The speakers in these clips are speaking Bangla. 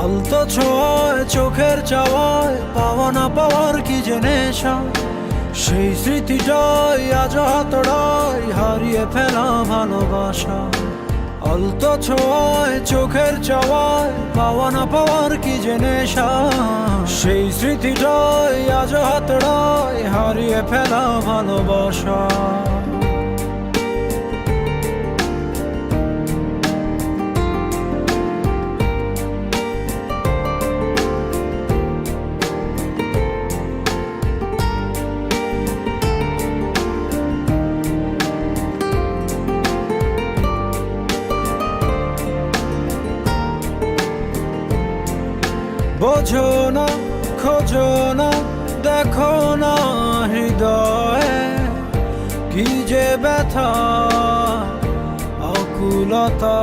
আলতো ছোঁয়ায় চোখের চাওয়ায় পাওয়া না পাওয়ার কি যে নেশা, সেই স্মৃতিটাই আজ হাতড়ায় হারিয়ে ফেলা ভালোবাসা। আলতো ছোঁয়ায় চোখের চাওয়ায় পাওয়া না পাওয়ার কি যে নেশা, সেই স্মৃতিটাই আজ হাতড়ায় হারিয়ে ফেলা ভালোবাসা। বোঝো না, খোঁজো না, দেখো না হৃদয়ে কি যে ব্যথা আকুলতা।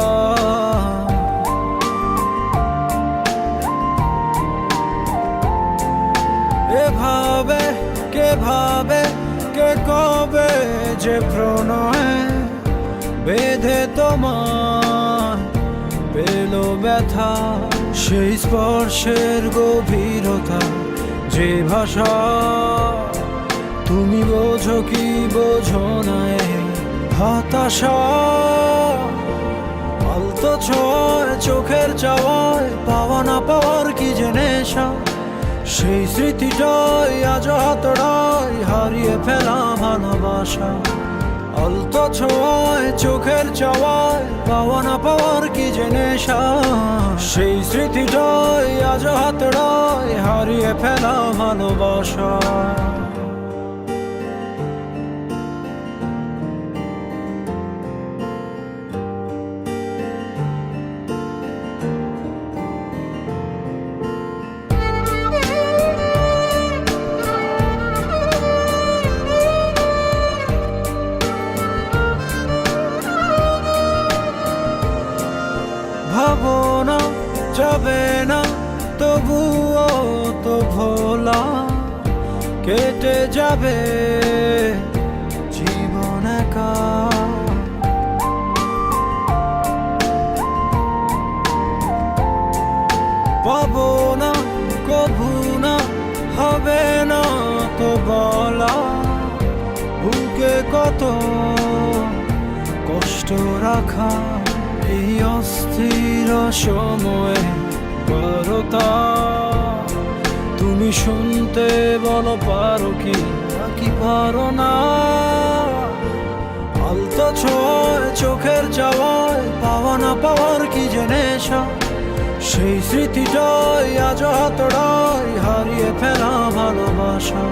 এভাবে কে ভাবে, কে কবে যে প্রণয়ে বেঁধে তোমার পেল ব্যথা। সেই স্পর্শের গভীরতা, যে ভাষা তুমি বোঝো কি বোঝো না হতাশা। আলতো ছোঁয়ায় চোখের চাওয়ায় পাওয়া না পাওয়ার কি যে নেশা, সেই স্মৃতিটাই আজ হাতড়ায় হারিয়ে ফেলা ভালোবাসা। আলতো ছোঁয়ায় চোখের চাওয়ায় পাওয়া না পাওয়ার কি যে নেশা, সেই স্মৃতিটাই আজ হাতড়ায় হারিয়ে ফেলা ভালোবাসা। ভাবনা যাবে না তবুও তো ভোলা, কেটে যাবে জীবন একা। পাবো না কভু না, হবে না তো বলা, বুকে কত কষ্ট রাখা এই অস্থির সময়ে বারতা। তুমি শুনতে বলো পারো কি নাকি পারো না। আলতো ছোঁয়ায় চোখের চাওয়ায় পাওয়া না পাওয়ার কি যে নেশা, সেই স্মৃতিটাই আজ হাতড়ায় হারিয়ে ফেলা ভালোবাসা।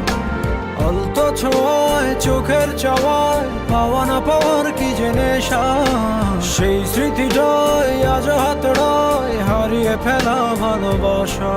আলতো ছোঁয়ায় চোখের চাওয়ায় পাওয়া না পাওয়ার কি যে নেশা, সেই স্মৃতিটাই আজ হাতড়ায় হারিয়ে ফেলা ভালোবাসা।